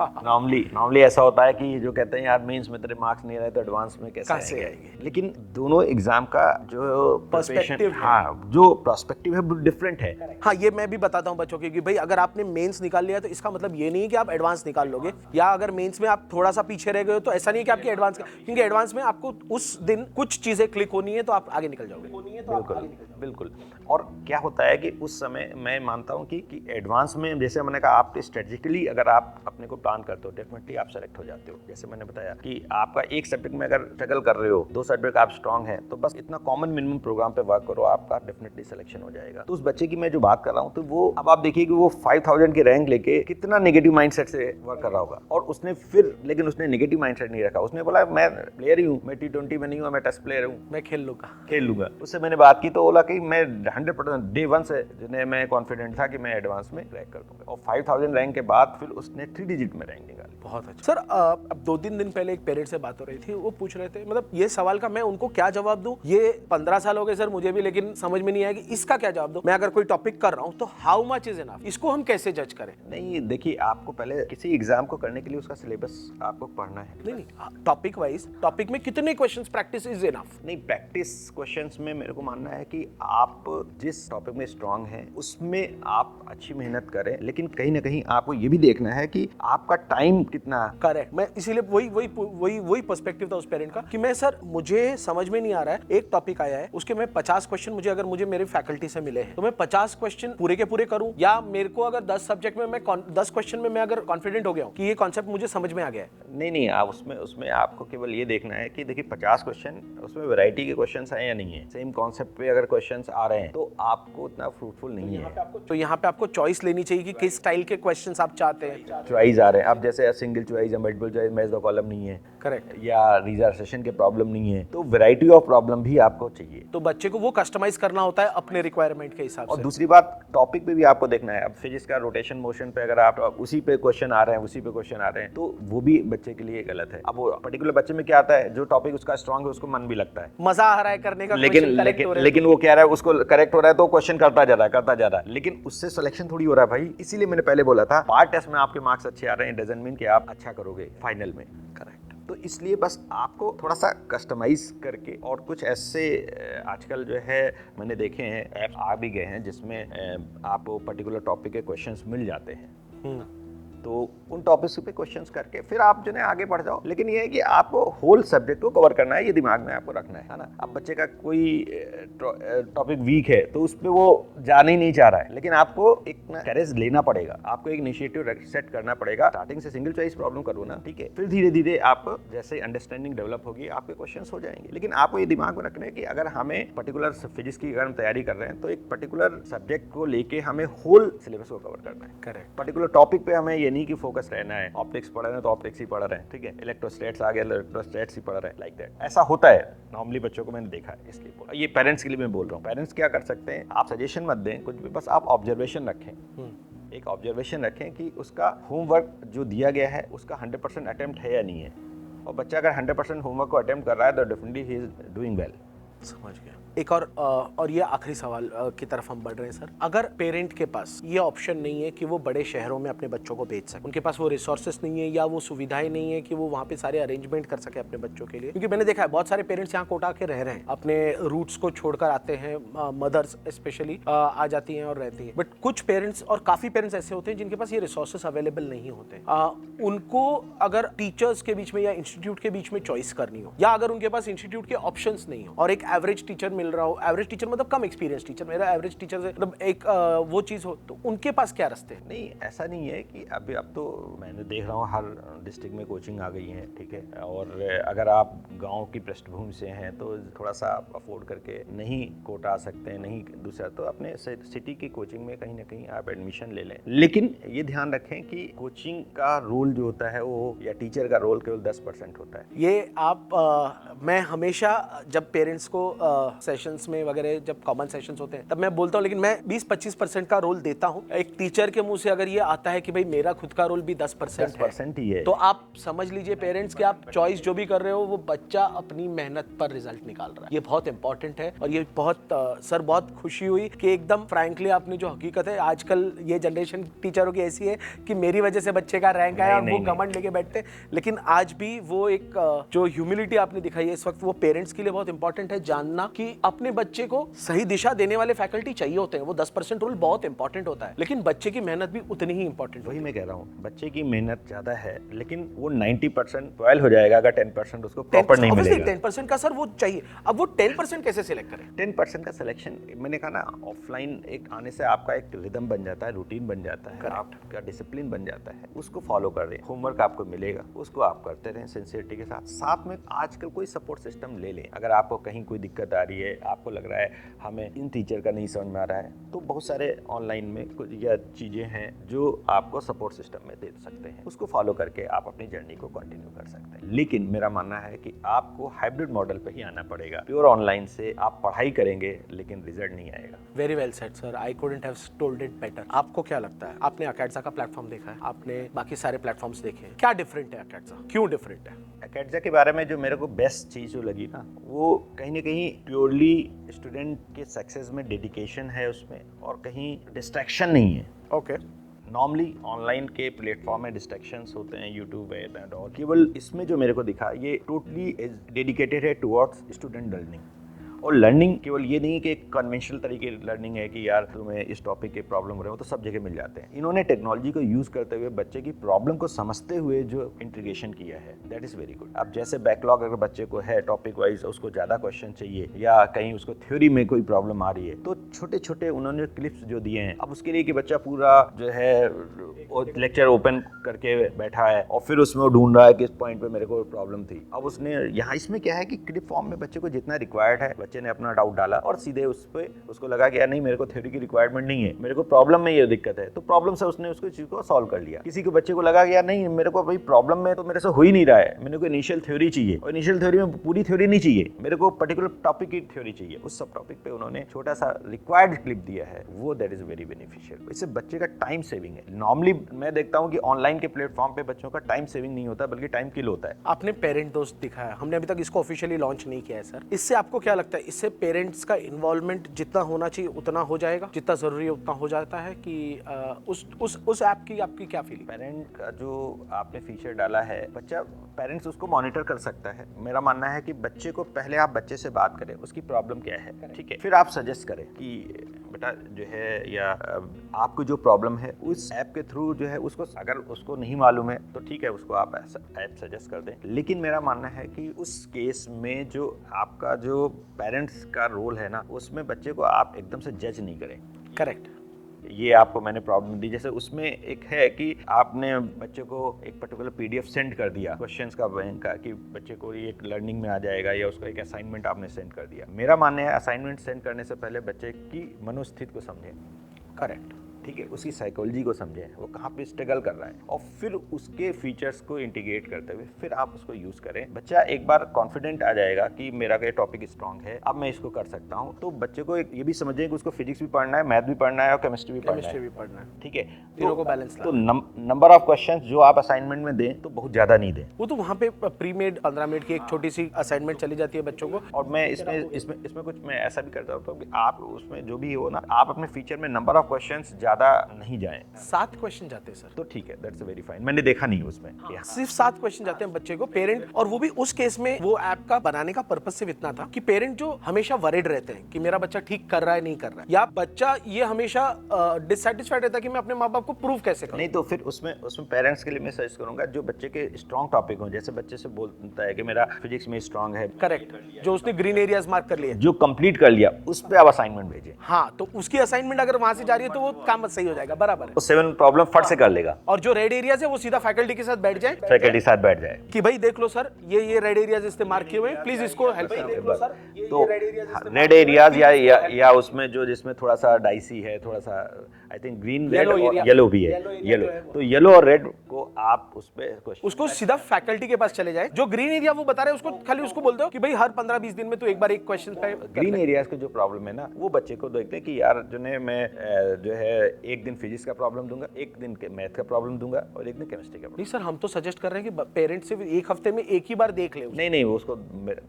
नॉर्मली ऐसा होता है कि जो कहते हैं यार मेंस में तेरे मार्क्स नहीं आए तो एडवांस में कैसे आएंगे। लेकिन दोनों एग्जाम का जो पर्सपेक्टिव, हाँ जो पर्सपेक्टिव है वो डिफरेंट है। हाँ, ये मैं भी बताता हूँ बच्चों के कि भाई अगर आपने मेंस निकाल लिया तो इसका मतलब ये नहीं है कि आप एडवांस निकाल लोगे, या अगर मेंस में आप थोड़ा सा पीछे रह गए हो तो ऐसा नहीं है कि आपकी एडवांस, क्योंकि एडवांस में आपको उस दिन कुछ चीजें क्लिक होनी है तो आप आगे निकल जाओगे। बिल्कुल। और क्या होता है कि उस समय मैं मानता हूँ कि एडवांस में जैसे मैंने कहा आप स्ट्रेटेजिकली अगर आप अपने को प्लान करते हो डेफिनेटली आप सेलेक्ट हो जाते हो। जैसे मैंने बताया कि आपका एक सब्जेक्ट में अगर स्ट्रगल कर रहे हो, 2 सब्जेक्ट आप स्ट्रांग है, तो बस इतना कॉमन मिनिमम प्रोग्राम पे वर्क करो, आपका डेफिनेटली सिलेक्शन हो जाएगा। तो उस बच्चे की मैं जो बात कर रहा हूँ तो वो अब आप देखिए कि वो 5000 की रैंक लेके कितना नेगेटिव माइंडसेट से वर्क कर रहा होगा। और उसने फिर लेकिन उसने नेगेटिव माइंडसेट नहीं रखा, उसने बोला मैं प्लेयर ही हूँ, मैं T20 में नहीं हूँ, मैं टेस्ट प्लेयर हूँ, मैं खेल लूंगा। उससे मैंने बात की तो बोला कि मैं 100% डे 1 से जिन्हें मैं कॉन्फिडेंट था कि मैं एडवांस में क्रैक कर दूंगा। और 5000 रैंक के बाद फिर उसने 3 डिजिट में रैंक निकाली। बहुत अच्छा। सर अब 2-3 दिन पहले एक पेरेंट से बात हो रही थी, वो पूछ रहे थे, मतलब ये सवाल का मैं उनको क्या जवाब दूं, ये 15 साल हो गए सर मुझे भी, लेकिन समझ में नहीं आया कि इसका क्या जवाब दूं। मैं अगर कोई टॉपिक कर रहा हूं तो हाउ मच इज इनफ, इसको हम कैसे जज करें? नहीं देखिए, आपको पहले किसी एग्जाम को करने के लिए उसका सिलेबस आपको पढ़ना है। नहीं टॉपिक वाइज, टॉपिक में कितने क्वेश्चंस प्रैक्टिस इज इनफ? नहीं, प्रैक्टिस क्वेश्चंस में मेरे को मानना है कि आप जिस टॉपिक में स्ट्रांग हैं उसमें आप अच्छी मेहनत करें, लेकिन कहीं ना कहीं आपको ये भी देखना है कि आपका टाइम कितना। करेक्ट। मैं इसीलिए वही पर्सपेक्टिव था उस पेरेंट का कि मैं सर मुझे समझ में नहीं आ रहा है, एक टॉपिक आया है उसके मैं 50 क्वेश्चन मुझे मेरे फैकल्टी से मिले हैं तो मैं 50 क्वेश्चन पूरे के पूरे करूं, या मेरे को अगर 10 सब्जेक्ट में मैं 10 क्वेश्चन में मैं अगर कॉन्फिडेंट हो गया हूं कि ये कॉन्सेप्ट मुझे समझ में आ गया है। नहीं आप उसमें आपको केवल ये देखना है कि देखिए 50 क्वेश्चन उसमें वैरायटी के क्वेश्चंस हैं या नहीं है, सेम कॉन्सेप्ट पे अगर क्वेश्चंस आ रहे हैं तो आपको उतना फ्रूटफुल नहीं है। तो यहाँ पे आपको चॉइस लेनी चाहिए कि किस स्टाइल के क्वेश्चंस आप चाहते हैं। चॉइस आ रहे हैं अब जैसे सिंगल चॉइस या multiple choice match the column नहीं है, करेक्ट, या रिजर्वेशन के प्रॉब्लम नहीं है, तो वैरायटी ऑफ प्रॉब्लम भी आपको चाहिए। तो बच्चे को वो कस्टमाइज करना होता है अपने रिक्वायरमेंट के हिसाब से। और दूसरी बात टॉपिक पे भी आपको देखना है। अब फिजिक्स का रोटेशन मोशन पे अगर आप उसी पे क्वेश्चन आ रहे हैं तो वो भी बच्चे के लिए गलत है। अब वो पर्टिकुलर बच्चे में क्या आता है, जो टॉपिक उसका स्ट्रांग है उसको मन भी लगता है, मजा आ रहा है करने का, लेकिन वो क्या रहा है उसको करेक्ट हो रहा है तो क्वेश्चन करता जा रहा है, लेकिन उससे सिलेक्शन थोड़ी हो रहा है भाई। इसीलिए मैंने पहले बोला था पार्ट टेस्ट में आपके मार्क्स अच्छे आ रहे हैं डजंट मीन कि आप अच्छा करोगे फाइनल में। करेक्ट। तो इसलिए बस आपको थोड़ा सा कस्टमाइज करके, और कुछ ऐसे आजकल जो है मैंने देखे हैं ऐप्स आ भी गए हैं जिसमें आपको पर्टिकुलर टॉपिक के क्वेश्चंस मिल जाते हैं, तो उन टॉपिक्स पे क्वेश्चंस करके फिर आप जो है आगे बढ़ जाओ। लेकिन ये है कि आपको होल सब्जेक्ट को कवर करना है, ये दिमाग में आपको रखना है ना। अब बच्चे का कोई टॉपिक वीक है तो उस पर वो जाना ही नहीं चाह रहा है, लेकिन आपको एक कैरेज लेना पड़ेगा, आपको एक इनिशिएटिव सेट करना पड़ेगा। स्टार्टिंग से सिंगल चॉइस प्रॉब्लम करो ना, ठीक है, फिर धीरे धीरे आप जैसे अंडरस्टैंडिंग डेवलप होगी आपके क्वेश्चन हो जाएंगे। लेकिन आपको ये दिमाग में रखना है कि अगर हमें पर्टिकुलर फिजिक्स की अगर हम तैयारी कर रहे हैं तो एक पर्टिकुलर सब्जेक्ट को लेके हमें होल सिलेबस को कवर करना है। करेक्ट। पर्टिकुलर टॉपिक पे हमें ये नहीं कि फोकस रहना है, ऑप्टिक्स पढ़ रहे हैं तो ऑप्टिक्स ही पढ़ रहे हैं, ठीक है, इलेक्ट्रोस्टैट्स आ गया इलेक्ट्रोस्टैट्स ही पढ़ रहे हैं, लाइक दैट। ऐसा होता है नॉर्मली बच्चों को, मैंने देखा है, इसलिए बोला। ये पेरेंट्स के लिए मैं बोल रहा हूँ। पेरेंट्स क्या कर सकते हैं, आप सजेशन मत दें कुछ भी, बस आप ऑब्जर्वेशन रखें। एक ऑब्जर्वेशन रखें कि उसका होमवर्क जो दिया गया है उसका 100% अटेम्प्ट है या नहीं है। और बच्चा अगर 100% होमवर्क को अटेम्प्ट कर रहा है तो definitely he is doing well. समझ गया। एक और ये आखिरी सवाल की तरफ हम बढ़ रहे हैं सर। अगर पेरेंट के पास ये ऑप्शन नहीं है कि वो बड़े शहरों में अपने बच्चों को भेज सके, उनके पास वो रिसोर्सेस नहीं है या वो सुविधाएं नहीं है कि वो वहाँ पे सारे अरेंजमेंट कर सके अपने बच्चों के लिए, क्योंकि मैंने देखा है बहुत सारे पेरेंट्स यहाँ कोटा के रह रहे हैं, अपने रूट्स को छोड़कर आते हैं, मदर्स स्पेशली आ जाती हैं और रहती हैं, बट कुछ पेरेंट्स और काफी पेरेंट्स ऐसे होते हैं जिनके पास ये रिसोर्सेस अवेलेबल नहीं होते। उनको अगर टीचर्स के बीच में या इंस्टीट्यूट के बीच में चॉइस करनी हो, या अगर उनके पास इंस्टीट्यूट के ऑप्शंस नहीं हो और एक एवरेज टीचर मिल रहा हो, एवरेज टीचर मतलब कम एक्सपीरियंस टीचर, मेरा एवरेज टीचर से मतलब एक वो चीज हो, तो उनके पास क्या रास्ते हैं? नहीं, ऐसा नहीं है कि अब तो मैंने देख रहा हूँ हर डिस्ट्रिक्ट में कोचिंग आ गई है, ठीक है, और अगर आप गांव की पृष्ठभूमि से हैं तो थोड़ा सा आप अफोर्ड करके नहीं कोटा आ सकते हैं, नहीं दूसरा, तो अपने सिटी की कोचिंग में कहीं ना कहीं आप एडमिशन ले लें। लेकिन ये ध्यान रखें कि कोचिंग का रोल जो होता है वो, या टीचर का रोल केवल 10% होता है। ये आप मैं हमेशा जब पेरेंट्स को सेशंस में वगैरह जब कॉमन सेशंस होते हैं तब मैं बोलता हूँ, लेकिन मैं 20-25% का रोल देता हूँ। एक टीचर के मुंह से अगर ये आता है कि भाई मेरा खुद का रोल भी 10% ही है, तो आप समझ लीजिए पेरेंट्स कि आप चॉइस जो भी कर रहे हो वो बच्चा अपनी मेहनत पर रिजल्ट निकाल रहा है। ये बहुत इंपॉर्टेंट है और ये बहुत सर बहुत खुशी हुई कि एकदम फ्रैंकली आपने जो हकीकत है, आजकल ये जनरेशन टीचरों की ऐसी है कि मेरी वजह से बच्चे का रैंक आया और वो घमंड लेके बैठते, लेकिन आज भी वो एक जो ह्यूमिलिटी आपने दिखाई है इस वक्त, वो पेरेंट्स के लिए बहुत इंपॉर्टेंट है जानना कि अपने बच्चे को सही दिशा देने वाले फैकल्टी चाहिए होते हैं। वो 10% रूल बहुत इंपॉर्टेंट होता है, लेकिन बच्चे की मेहनत भी उतनी ही इंपॉर्टेंट। वही मैं कह रहा हूँ, बच्चे की मेहनत ज्यादा है लेकिन वो 90% ट्वेल हो जाएगा अगर 10% उसको प्रॉपर नहीं मिलेगा। 10% का सर वो चाहिए। अब वो 10% कैसे सिलेक्ट करें? 10% का सिलेक्शन मैंने कहा ना, ऑफलाइन एक आने से आपका एक रिदम बन जाता है, रूटीन बन जाता है, आपका डिसिप्लिन बन जाता है, उसको फॉलो कर रहे हैं। होमवर्क आपको मिलेगा, उसको आप करते रहें सिंसियरिटी के साथ। साथ में आजकल कोई सपोर्ट सिस्टम ले लें। अगर आपको कहीं कोई दिक्कत आ रही है, आपको लग रहा है हमें इन टीचर का नहीं समझ में आ रहा है, तो बहुत सारे ऑनलाइन में कुछ या चीज़ें हैं जो आपको सपोर्ट सिस्टम में दे सकते हैं। उसको फॉलो करके आप अपनी जर्नी को कंटिन्यू कर सकते हैं। लेकिन मेरा मानना है कि आपको हाइब्रिड मॉडल पे ही आना पड़ेगा। प्योर ऑनलाइन से आप पढ़ाई करेंगे लेकिन रिजल्ट नहीं आएगा। Very well said sir, I couldn't have told it better. आपको क्या लगता है? आपने अकेडजा का प्लेटफॉर्म देखा है, आपने बाकी सारे प्लेटफॉर्म्स देखे हैं, क्या डिफरेंट है अकेडजा, क्यों डिफरेंट है? अकेडजा के बारे में जो मेरे को बेस्ट चीज़ जो लगी ना, वो कहीं ना कहीं प्योरली स्टूडेंट के सक्सेस में डेडिकेशन है उसमें, और कहीं डिस्ट्रैक्शन नहीं है। ओके। नॉर्मली ऑनलाइन के प्लेटफॉर्म में डिस्ट्रैक्शंस होते हैं, यूट्यूब है एंड ऑल। केवल इसमें जो मेरे को दिखा, ये टोटली डेडिकेटेड है टुवर्ड्स स्टूडेंट लर्निंग। और लर्निंग केवल ये नहीं कि कन्वेंशनल तरीके की लर्निंग है कि यार तुम्हें इस टॉपिक के प्रॉब्लम हो रहे हो तो सब जगह मिल जाते हैं। इन्होंने टेक्नोलॉजी को यूज़ करते हुए बच्चे की प्रॉब्लम को समझते हुए जो इंटीग्रेशन किया है, दैट इज़ वेरी गुड। अब जैसे बैकलॉग अगर बच्चे को है टॉपिक वाइज, उसको ज़्यादा क्वेश्चन चाहिए या कहीं उसको थ्योरी में कोई प्रॉब्लम आ रही है, तो छोटे छोटे उन्होंने क्लिप्स जो दिए हैं, अब उसके लिए कि बच्चा पूरा जो है लेक्चर ओपन करके बैठा है और फिर उसमें वो ढूंढ रहा है किस पॉइंट पे मेरे को प्रॉब्लम थी। अब उसने यहाँ इसमें क्या है कि क्लिप फॉर्म में बच्चे को जितना रिक्वायर्ड है, बच्चे ने अपना डाउट डाला और सीधे उस पर उसको लगा कि यार नहीं, मेरे को थ्योरी की रिक्वायरमेंट नहीं है, मेरे को प्रॉब्लम में ये दिक्कत है, तो प्रॉब्लम से उसने उसको चीज को सॉल्व कर लिया। किसी को बच्चे को लगा कि यार नहीं, मेरे को भाई प्रॉब्लम में तो मेरे से हो ही नहीं रहा है, मेरे को इनिशियल थ्योरी चाहिए, और इनिशियल थ्योरी में पूरी थ्योरी नहीं चाहिए, मेरे को पर्टिकुलर टॉपिक की थ्योरी चाहिए। उस सब टॉपिक पे उन्होंने छोटा सा रिक्वायर्ड क्लिप दिया है, वो दैट इज वेरी बेनिफिशियल। इससे बच्चे का टाइम सेविंग है। नॉर्मली मैं देखता हूँ कि ऑनलाइन के प्लेटफॉर्म पे बच्चों का टाइम सेविंग नहीं होता, बल्कि टाइम किल होता है। आपने पेरेंट दोस्त दिखाया, हमने अभी तक इसको ऑफिशियली लॉन्च नहीं किया है सर। इससे आपको क्या लगता है, इससे पेरेंट्स का इन्वॉल्वमेंट जितना होना चाहिए उतना हो जाएगा, जितना जरूरी है उतना हो जाता है कि उस ऐप की आपकी क्या फीलिंग? पेरेंट का जो आपने फीचर डाला है, बच्चा पेरेंट्स उसको मॉनिटर कर सकता है। मेरा मानना है कि बच्चे को पहले आप बच्चे से बात करें, उसकी प्रॉब्लम क्या है, ठीक है, फिर आप सजेस्ट करें कि बेटा जो है, या आपको जो प्रॉब्लम है उस ऐप के थ्रू जो है उसको, अगर उसको नहीं मालूम है तो ठीक है, उसको आप ऐप सजेस्ट कर दें। लेकिन मेरा मानना है कि उस केस में जो आपका जो पेरेंट्स का रोल है ना, उसमें बच्चे को आप एकदम से जज नहीं करें। करेक्ट। ये आपको मैंने प्रॉब्लम दी, जैसे उसमें एक है कि आपने बच्चे को एक पर्टिकुलर पीडीएफ सेंड कर दिया क्वेश्चंस का बैंक का, कि बच्चे को ये एक लर्निंग में आ जाएगा, या उसको एक असाइनमेंट आपने सेंड कर दिया। मेरा मानना है असाइनमेंट सेंड करने से पहले बच्चे की मनोस्थिति को समझें। करेक्ट, ठीक है, उसकी साइकोलॉजी को समझें, वो कहाँ पे स्ट्रगल कर रहा है, और फिर उसके फीचर्स को इंटीग्रेट करते हुए फिर आप उसको यूज़ करें। बच्चा एक बार कॉन्फिडेंट आ जाएगा कि मेरा ये टॉपिक स्ट्रांग है, अब मैं इसको कर सकता हूँ। तो बच्चे को ये भी समझें कि उसको फिजिक्स भी पढ़ना है, मैथ भी पढ़ना है और केमिस्ट्री भी पढ़ना है। ठीक है, तीनों को बैलेंस तो नंबर ऑफ क्वेश्चंस जो आप असाइनमेंट में दें तो बहुत ज़्यादा नहीं दें। वो तो वहाँ पे प्री मेड 15 मिनट की एक छोटी सी असाइनमेंट चली जाती है बच्चों को। और मैं इसमें कुछ मैं ऐसा भी करता हूँ कि आप उसमें जो भी हो ना, आप अपने फीचर में नंबर ऑफ क्वेश्चंस ज़्यादा नहीं जाएं। 7 क्वेश्चन जाते हैं सर, तो ठीक है, दैट्स वेरी फाइन। मैंने देखा नहीं उसमें। हाँ, सिर्फ 7 क्वेश्चन जाते हैं बच्चे को। पेरेंट, और वो भी उस केस में वो ऐप का बनाने का पर्पस सिर्फ इतना था कि पेरेंट जो हमेशा वरीड रहते हैं कि मेरा बच्चा ठीक कर रहा है नहीं कर रहा है, या बच्चा ये हमेशा डिससैटिस्फाइड रहता है कि मैं अपने माँ बाप को प्रूव कैसे करूं। नहीं, तो फिर उसमें पेरेंट्स के लिए मैं सजेस्ट करूंगा जो बच्चे के स्ट्रॉन्ग टॉपिक हो, जैसे बच्चे से बोलता है कि मेरा फिजिक्स में स्ट्रॉन्ग है, करेक्ट, जो उसने ग्रीन एरियाज मार्क कर लिए, जो कंप्लीट कर लिया, उस पे आप असाइनमेंट भेजें। हाँ, तो उसकी असाइनमेंट अगर वहां से जा रही है तो वो काम सही हो जाएगा, बराबर है। वो 7 प्रॉब्लम फट से कर लेगा। और जो रेड एरियाज है वो सीधा फैकल्टी के साथ बैठ जाए, कि भाई देख लो सर, ये रेड एरियाज इसने मार्क किए हुए हैं, प्लीज इसको हेल्प करो। तो रेड एरियाज या उसमें जो जिसमें थोड़ा सा डाइसी है, थोड़ा सा I think green, red Yellow और area. येलो भी है, Yellow area येलो। जो है वो। तो येलो और रेड को आप उस पे क्वेश्चन उसको सीधा फैकल्टी के पास चले जाए। जो ग्रीन एरिया वो बता रहे हैं उसको खाली उसको बोल दो कि भाई हर 15-20 दिन में तू एक बार एक क्वेश्चन पे कर ग्रीन ले। एरियाज का जो प्रॉब्लम है ना, वो बच्चे को देखते हैं कि यार जो है मैं जो है एक दिन फिजिक्स का प्रॉब्लम दूंगा, एक दिन मैथ का प्रॉब्लम दूंगा और एक दिन केमिस्ट्री का प्रॉब्लम। नहीं सर, हम तो सजेस्ट कर रहे हैं कि पेरेंट्स सिर्फ एक हफ्ते में एक ही बार देख ले उसको। नहीं नहीं, वो उसको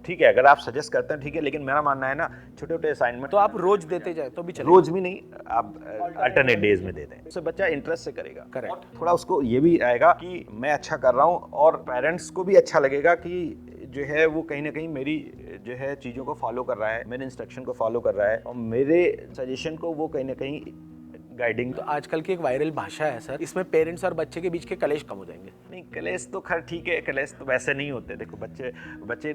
ठीक है, अगर आप सजेस्ट करते हैं ठीक है, लेकिन मेरा मानना है ना छोटे छोटे असाइनमेंट तो आप रोज देते जाए तो भी चलेगा। रोज भी नहीं, आप अल्टरनेट डेज में दे दें, उससे बच्चा इंटरेस्ट से करेगा। करेक्ट। थोड़ा उसको ये भी आएगा कि मैं अच्छा कर रहा हूँ, और पेरेंट्स को भी अच्छा लगेगा कि जो है वो कहीं ना कहीं मेरी जो है चीज़ों को फॉलो कर रहा है, मेरे इंस्ट्रक्शन को फॉलो कर रहा है, और मेरे सजेशन को वो कहीं ना कहीं गाइडिंग। तो आजकल की एक वायरल भाषा है सर, इसमें पेरेंट्स और बच्चे के बीच के कलेश कम हो जाएंगे। नहीं, कलेश तो खैर ठीक है, कलेश तो वैसे नहीं होते। देखो बच्चे बच्चे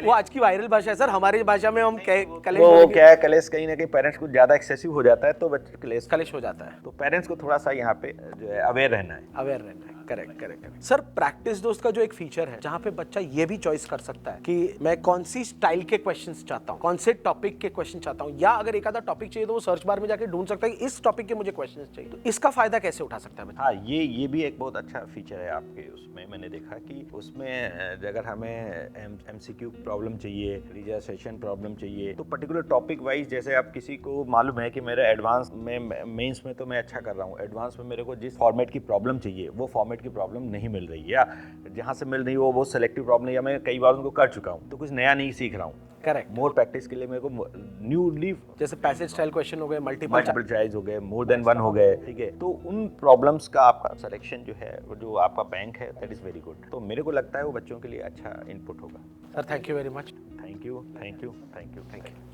वो आज की वायरल भाषा है सर, हमारी भाषा में हम कलेश वो बोलेंगे, क्या है, कलेश कहीं ना कहीं पेरेंट्स को ज़्यादा एक्सेसिव हो जाता है, तो बच्चे कलेश हो जाता है। तो पेरेंट्स को थोड़ा सा यहाँ पे जो है अवेयर रहना है। अवेयर रहना है। Correct correct sir. प्रैक्टिस दोस्त का जो एक फीचर है जहाँ पे बच्चा ये भी चॉइस कर सकता है कि मैं कौन सी स्टाइल के क्वेश्चंस चाहता हूँ, कौन से टॉपिक के क्वेश्चन चाहता हूँ, या अगर एक आधा टॉपिक चाहिए तो वो सर्च बार में जाके ढूंढ सकता है कि इस टॉपिक के मुझे क्वेश्चंस चाहिए। तो इसका फायदा कैसे उठा सकता है बच्चा? हाँ, ये भी एक बहुत अच्छा फीचर है आपके उसमें। मैंने देखा कि उसमें अगर हमें MCQ प्रॉब्लम चाहिए, रिजर्वेशन प्रॉब्लम चाहिए, तो पर्टिकुलर टॉपिक वाइज, जैसे आप किसी को मालूम है कि मेरा एडवांस में मेंस में तो मैं अच्छा कर रहा हूँ, एडवांस में मेरे को जिस फॉर्मेट की प्रॉब्लम चाहिए वो फॉर्मेट की प्रॉब्लम नहीं मिल रही, या जहाँ से मिल रही है वो बहुत सेलेक्टिव प्रॉब्लम, या मैं कई बार उनको कर चुका हूँ, तो कुछ नया नहीं सीख रहा हूँ। करेक्ट। मोर प्रैक्टिस के लिए मेरे को न्यूली, जैसे पैसेज स्टाइल क्वेश्चन हो गए, मल्टीपल चॉइस हो गए, मोर देन वन हो गए, ठीक है, तो उन प्रॉब्लम्स का आपका सिलेक्शन जो है, वो जो आपका बैंक है, दैट इज वेरी गुड। तो मेरे को लगता है वो बच्चों के लिए अच्छा इनपुट होगा। Sir thank you very much. Thank you, thank you, thank you, thank you.